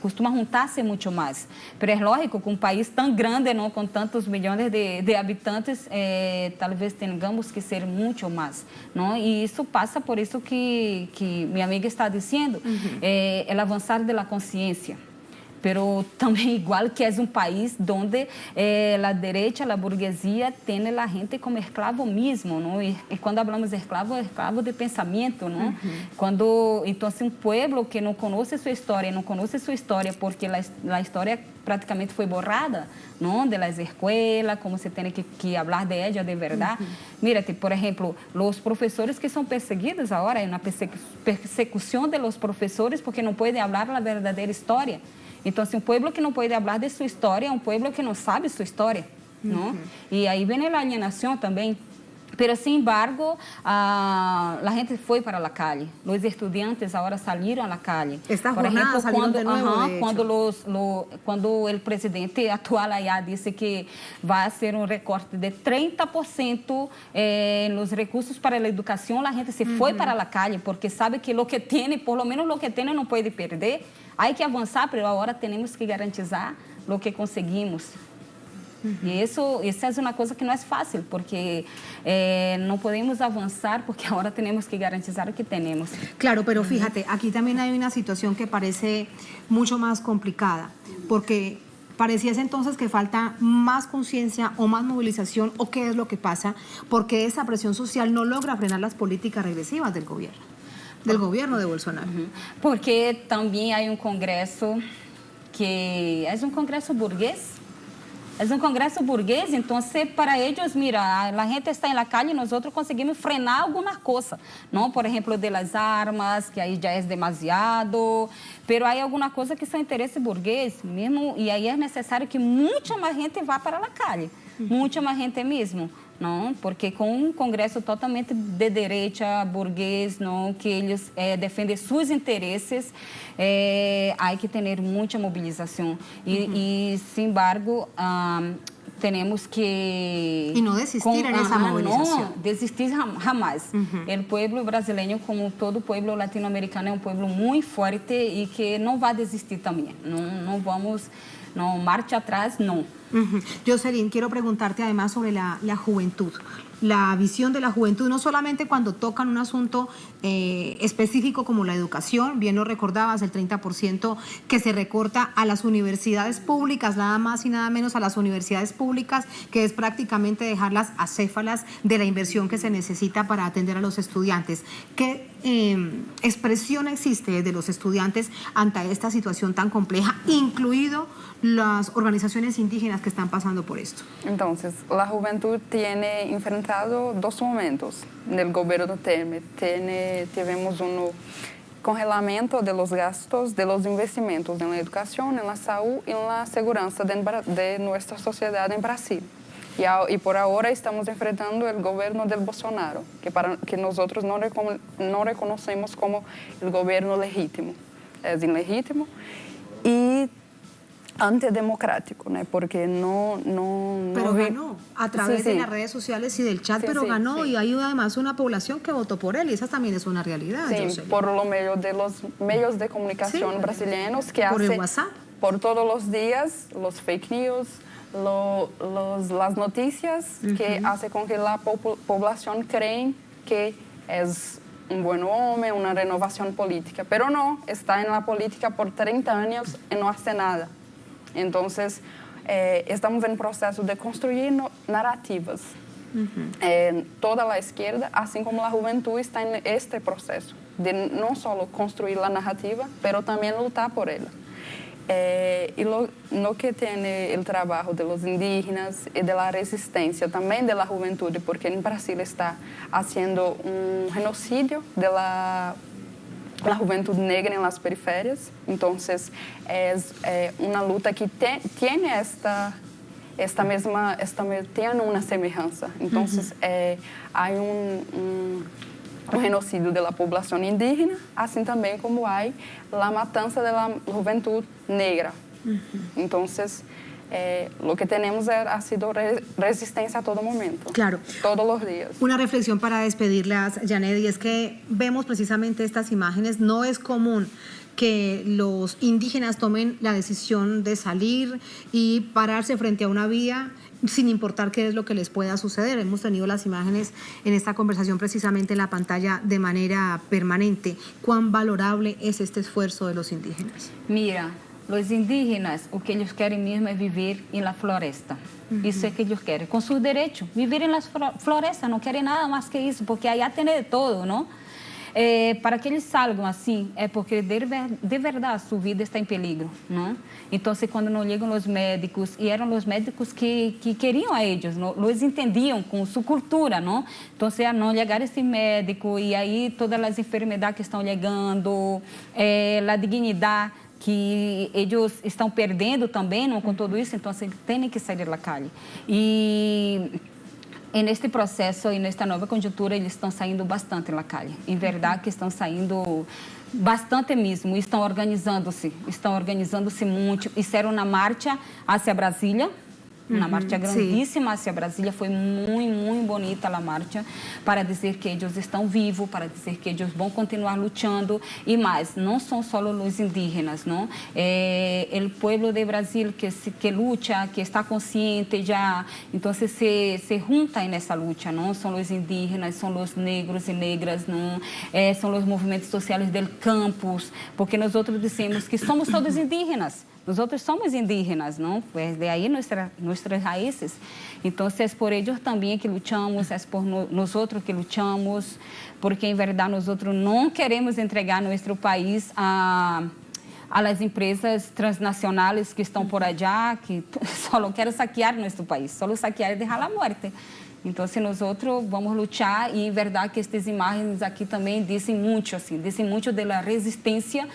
costuma juntar-se muito mais. Mas é lógico, com um país tão grande, não, com tantos milhões de habitantes, talvez tenhamos que ser muito mais. Não? E isso passa por isso que minha amiga está dizendo, o avançar da consciência. Pero também igual que é um país onde a direita, a burguesia tem a gente como escravo mesmo, não? E quando falamos de escravo, é escravo de pensamento, não? Quando então assim, pueblo que não conhece sua história porque a história praticamente foi borrada, não? De las escuelas, como se tem que falar de ella de verdade. Mírate, por exemplo, os professores que são perseguidos agora, é uma persecução de los professores porque não podem falar a verdadeira história. Então, assim, um pueblo que não pode falar de sua história é um pueblo que não sabe sua história, não? E aí vem a alienação também. Pero, sin embargo, la gente foi para a calle. Os estudiantes agora saíram à calle. Esta por jornada ejemplo, salieron de nuevo, quando o presidente atual allá disse que vai ser um recorte de 30% nos recursos para a educação, a gente se foi para a calle, porque sabe que o que tem, por lo menos o que tem, não pode perder. Há que avançar, mas agora temos que garantizar o que conseguimos. E isso é uma coisa que não é fácil, porque não podemos avançar porque agora temos que garantizar o que temos. Claro, pero fíjate, aquí también hay una situación que parece mucho más complicada, porque pareciese entonces que falta más conciencia o más movilización, o qué es lo que pasa, porque esa presión social no logra frenar las políticas regresivas del gobierno de Bolsonaro. Porque também há congresso que é congresso burguês. É congresso burguês, então, para eles, mira, a gente está na calle e nós conseguimos frenar alguma coisa. Não, por exemplo, de las armas, que aí já é demasiado, mas há alguma coisa que são interesse burguês mesmo, e aí é necessário que muita mais gente vá para a calle, muita mais gente mesmo. Não, porque com um congresso totalmente de direita, burguês, não, que eles defendem seus interesses, há que ter muita mobilização. E sin embargo, temos que... E não desistir nessa movilização. Não desistir jamais. O povo brasileiro, como todo povo latino-americano, é um povo muito forte e que não vai desistir também. Não vamos... No, marcha atrás, no. Jocelyn, quiero preguntarte además sobre la juventud, la visión de la juventud, no solamente cuando tocan un asunto específico como la educación, bien lo recordabas, el 30% que se recorta a las universidades públicas, nada más y nada menos a las universidades públicas, que es prácticamente dejarlas acéfalas de la inversión que se necesita para atender a los estudiantes. ¿Qué expresión existe de los estudiantes ante esta situación tan compleja, incluido las organizaciones indígenas que están pasando por esto? Entonces, la juventud tiene enfrentado dos momentos en el gobierno Temer. Tivemos congelamento de los gastos de los investimentos en la educación, en la salud y en la seguridad de nuestra sociedad en Brasil. Y por ahora estamos enfrentando el gobierno del Bolsonaro, que nosotros no reconocemos como el gobierno legítimo. Es ilegítimo y antidemocrático, ¿no? Porque Pero ganó a través de las redes sociales y del chat, pero ganó y hay además una población que votó por él y esa también es una realidad. Sí, por lo medio de los medios de comunicación brasileños que por hacen el WhatsApp. Por todos los días los fake news, las noticias que hacen con que la población cree que es un buen hombre, una renovación política, pero no, está en la política por 30 años y no hace nada. Entonces, estamos en proceso de construir narrativas. Toda la izquierda, así como la juventud, está en este proceso de no solo construir la narrativa, pero también luchar por ella. Y lo que tiene el trabajo de los indígenas y de la resistencia, también de la juventud, porque en Brasil está haciendo un genocidio de la juventud negra en las periferias. Entonces, es una lucha que tiene tiene una semejanza. Entonces, hay un genocidio de la población indígena, así también como hay la matanza de la juventud negra. Entonces, lo que tenemos ha sido resistencia a todo momento. Claro. Todos los días. Una reflexión para despedirlas, Janet, y es que vemos precisamente estas imágenes. No es común que los indígenas tomen la decisión de salir y pararse frente a una vía sin importar qué es lo que les pueda suceder. Hemos tenido las imágenes en esta conversación precisamente en la pantalla de manera permanente. ¿Cuán valorable es este esfuerzo de los indígenas? Mira, los indígenas, o que ellos quieren mismo es vivir en la floresta. Eso es que ellos quieren, con sus derechos, vivir en las florestas, no quieren nada más que eso, porque allá tiene de todo, ¿no? Para que eles salgam assim, é porque de verdade sua vida está em peligro, não? Então, quando não chegam os médicos, e eram os médicos que queriam a eles, não? Eles entendiam com sua cultura, não? Então, a não chegar esse médico, e aí todas as enfermidades que estão chegando, a dignidade que eles estão perdendo também, não? Com tudo isso, então, têm que sair da calle. E neste processo e nesta nova conjuntura, eles estão saindo bastante na calle. Em verdade que estão saindo bastante mesmo, estão organizando-se muito. Fizeram uma marcha hacia Brasília, uma marcha grandíssima hacia Brasília. Foi muito bonita a marcha, para dizer que eles estão vivos, para dizer que eles vão continuar lutando. E mais, não são só os indígenas, não? O povo de Brasil que luta, que está consciente já, então se junta nessa luta, não? São os indígenas, são os negros e negras, não? São os movimentos sociais do campus, porque nós outros dizemos que somos todos indígenas. Nós somos indígenas, não? É de aí nossas raízes. Então, é por eles também que lutamos, é por nós outros que lutamos, porque, em verdade, nós outros não queremos entregar nosso país a las empresas transnacionais que estão por allá, que só querem saquear nosso país, só saquear e deixar a morte. Então, nós outros vamos lutar e, em verdade, que estas imagens aqui também dizem muito da resistência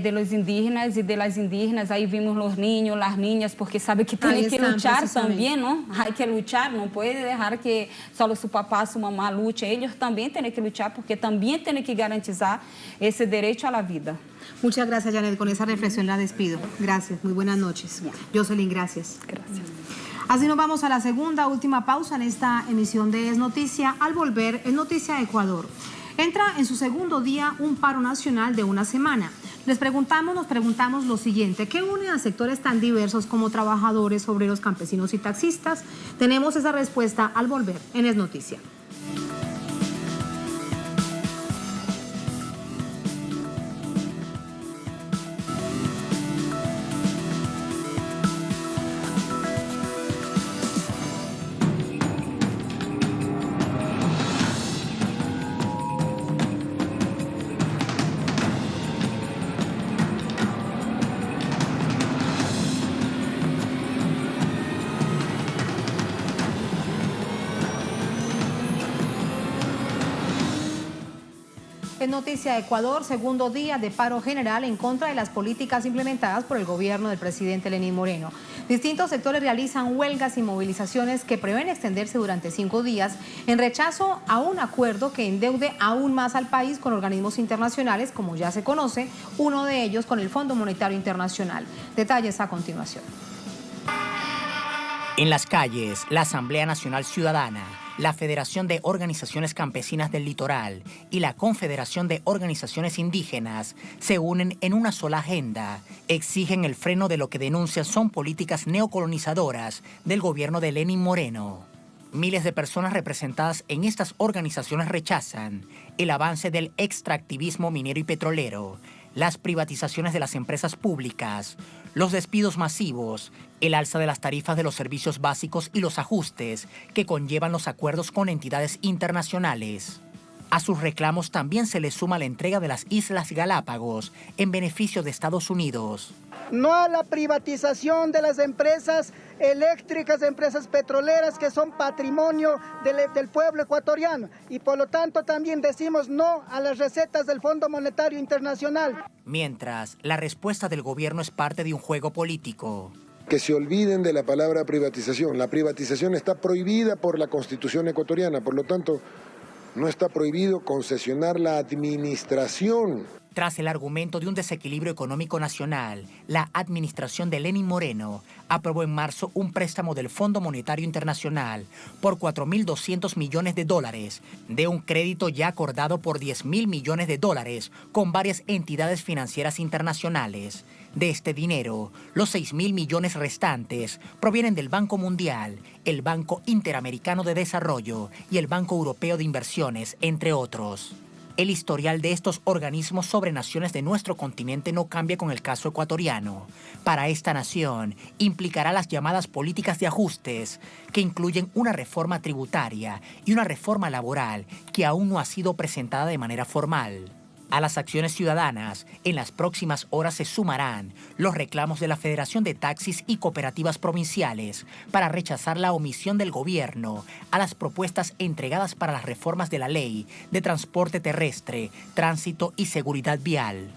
de los indígenas e de las indígenas. Aí vimos os niños, las niñas, porque sabe que tem que lutar também, não? Há que lutar, não pode deixar que só seu papá, sua mamá lute. Eles também têm que lutar, porque também têm que garantizar esse direito à vida. Muchas gracias, Janet. Con esa reflexión la despido. Gracias. Muy buenas noches. Jocelyn, gracias. Gracias. Así nos vamos a la segunda, última pausa en esta emisión de Es Noticia. Al volver, Es Noticia Ecuador. Entra en su segundo día un paro nacional de una semana. Nos preguntamos lo siguiente: ¿qué une a sectores tan diversos como trabajadores, obreros, campesinos y taxistas? Tenemos esa respuesta al volver en Es Noticia. Es noticia de Ecuador, segundo día de paro general en contra de las políticas implementadas por el gobierno del presidente Lenín Moreno. Distintos sectores realizan huelgas y movilizaciones que prevén extenderse durante 5 días en rechazo a un acuerdo que endeude aún más al país con organismos internacionales, como ya se conoce, uno de ellos con el Fondo Monetario Internacional. Detalles a continuación. En las calles, la Asamblea Nacional Ciudadana, la Federación de Organizaciones Campesinas del Litoral y la Confederación de Organizaciones Indígenas se unen en una sola agenda. Exigen el freno de lo que denuncian son políticas neocolonizadoras del gobierno de Lenín Moreno. Miles de personas representadas en estas organizaciones rechazan el avance del extractivismo minero y petrolero, las privatizaciones de las empresas públicas, los despidos masivos, el alza de las tarifas de los servicios básicos y los ajustes que conllevan los acuerdos con entidades internacionales. A sus reclamos también se le suma la entrega de las Islas Galápagos en beneficio de Estados Unidos. No a la privatización de las empresas eléctricas, empresas petroleras que son patrimonio del pueblo ecuatoriano. Y por lo tanto también decimos no a las recetas del Fondo Monetario Internacional. Mientras, la respuesta del gobierno es parte de un juego político. Que se olviden de la palabra privatización. La privatización está prohibida por la Constitución ecuatoriana, por lo tanto, no está prohibido concesionar la administración. Tras el argumento de un desequilibrio económico nacional, la administración de Lenín Moreno aprobó en marzo un préstamo del Fondo Monetario Internacional por $4.200 millones de un crédito ya acordado por $10.000 millones con varias entidades financieras internacionales. De este dinero, los 6.000 millones restantes provienen del Banco Mundial, el Banco Interamericano de Desarrollo y el Banco Europeo de Inversiones, entre otros. El historial de estos organismos sobre naciones de nuestro continente no cambia con el caso ecuatoriano. Para esta nación, implicará las llamadas políticas de ajustes, que incluyen una reforma tributaria y una reforma laboral que aún no ha sido presentada de manera formal. A las acciones ciudadanas, en las próximas horas se sumarán los reclamos de la Federación de Taxis y Cooperativas Provinciales para rechazar la omisión del gobierno a las propuestas entregadas para las reformas de la Ley de Transporte Terrestre, Tránsito y Seguridad Vial.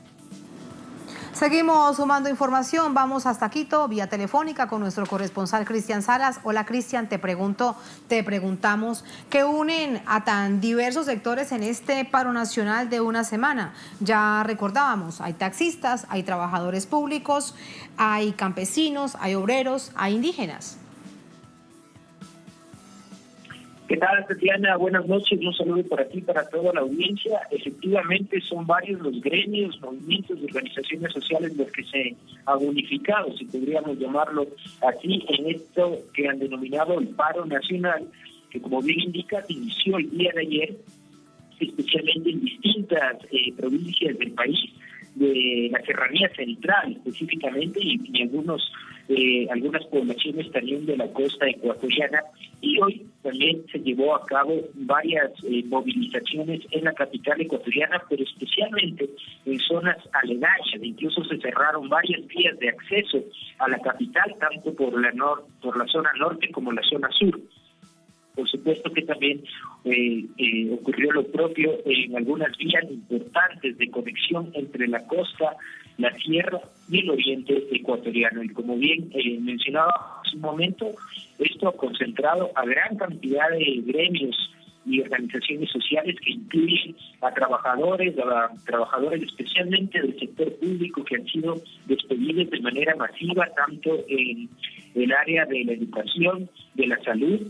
Seguimos sumando información, vamos hasta Quito, vía telefónica con nuestro corresponsal Cristian Salas. Hola Cristian, te preguntamos, ¿qué unen a tan diversos sectores en este paro nacional de una semana? Ya recordábamos, hay taxistas, hay trabajadores públicos, hay campesinos, hay obreros, hay indígenas. ¿Qué tal, Tatiana? Buenas noches, un saludo para ti, para toda la audiencia. Efectivamente, son varios los gremios, movimientos y organizaciones sociales los que se han unificado, si podríamos llamarlo así, en esto que han denominado el paro nacional, que como bien indica, inició el día de ayer, especialmente en distintas provincias del país, de la Serranía Central específicamente, y algunas poblaciones también de la costa ecuatoriana, y hoy también se llevó a cabo varias movilizaciones en la capital ecuatoriana, pero especialmente en zonas aledañas. Incluso se cerraron varias vías de acceso a la capital, tanto por la zona norte como la zona sur. Por supuesto que también ocurrió lo propio en algunas vías importantes de conexión entre la costa, la sierra y el oriente ecuatoriano. Y como bien mencionaba hace un momento, esto ha concentrado a gran cantidad de gremios y organizaciones sociales que incluyen a trabajadores especialmente del sector público que han sido despedidos de manera masiva, tanto en el área de la educación, de la salud,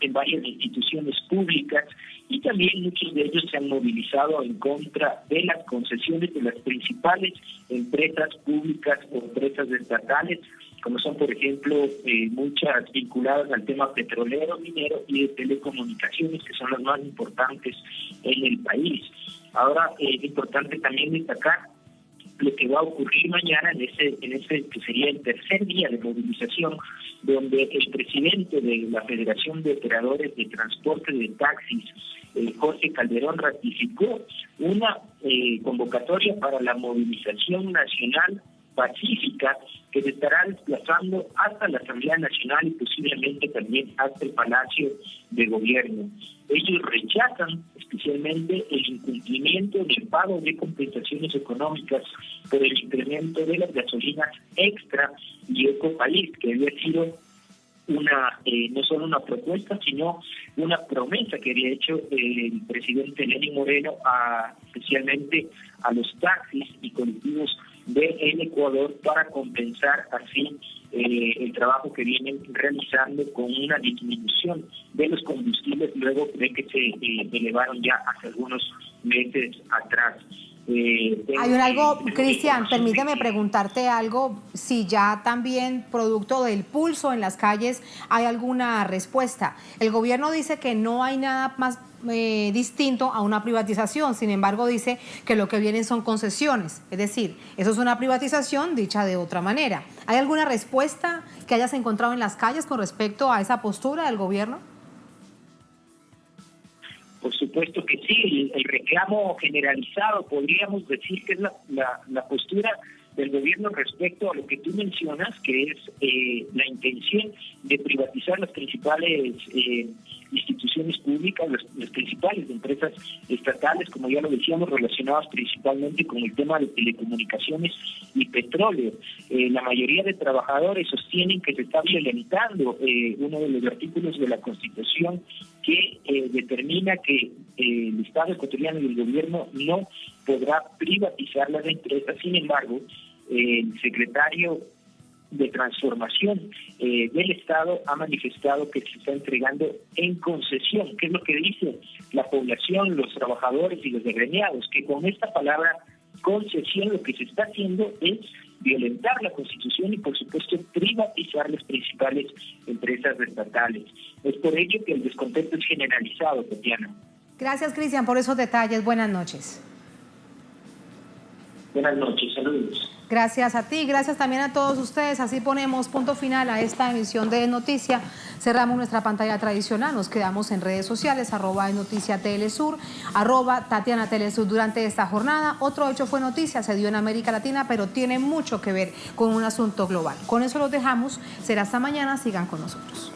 en varias instituciones públicas, y también muchos de ellos se han movilizado en contra de las concesiones de las principales empresas públicas o empresas estatales, como son, por ejemplo, muchas vinculadas al tema petrolero, minero y de telecomunicaciones, que son las más importantes en el país. Ahora, es importante también destacar lo que va a ocurrir mañana en ese que sería el tercer día de movilización, donde el presidente de la Federación de Operadores de Transporte de Taxis, Jorge Calderón, ratificó una convocatoria para la movilización nacional pacífica que se estará desplazando hasta la Asamblea Nacional y posiblemente también hasta el Palacio de Gobierno. Ellos rechazan especialmente el incumplimiento del pago de compensaciones económicas por el incremento de las gasolinas extra y Ecopaís, que había sido no solo una propuesta, sino una promesa que había hecho el presidente Lenín Moreno especialmente a los taxis y colectivos del Ecuador para compensar así el trabajo que vienen realizando con una disminución de los combustibles luego de que se elevaron ya hace algunos meses atrás. Hay algo, Cristian, permíteme preguntarte algo, si ya también producto del pulso en las calles hay alguna respuesta. El gobierno dice que no hay nada más distinto a una privatización, sin embargo dice que lo que vienen son concesiones, es decir, eso es una privatización dicha de otra manera. ¿Hay alguna respuesta que hayas encontrado en las calles con respecto a esa postura del gobierno? Por supuesto que sí, el reclamo generalizado podríamos decir que es la postura del gobierno respecto a lo que tú mencionas, que es la intención de privatizar las principales instituciones públicas, las principales empresas estatales, como ya lo decíamos, relacionadas principalmente con el tema de telecomunicaciones y petróleo. La mayoría de trabajadores sostienen que se está violentando uno de los artículos de la Constitución que determina que el Estado ecuatoriano y el gobierno no podrá privatizar las empresas. Sin embargo, el secretario de Transformación del Estado ha manifestado que se está entregando en concesión, que es lo que dice la población, los trabajadores y los agremiados, que con esta palabra concesión lo que se está haciendo es violentar la Constitución y, por supuesto, privatizar las principales empresas estatales. Es por ello que el descontento es generalizado, Tatiana. Gracias, Cristian, por esos detalles. Buenas noches. Buenas noches, saludos. Gracias a ti, gracias también a todos ustedes. Así ponemos punto final a esta emisión de Noticia. Cerramos nuestra pantalla tradicional, nos quedamos en redes sociales, @NoticiaTelesur, @TatianaTelesur. Durante esta jornada, otro hecho fue noticia, se dio en América Latina, pero tiene mucho que ver con un asunto global. Con eso los dejamos, será hasta mañana, sigan con nosotros.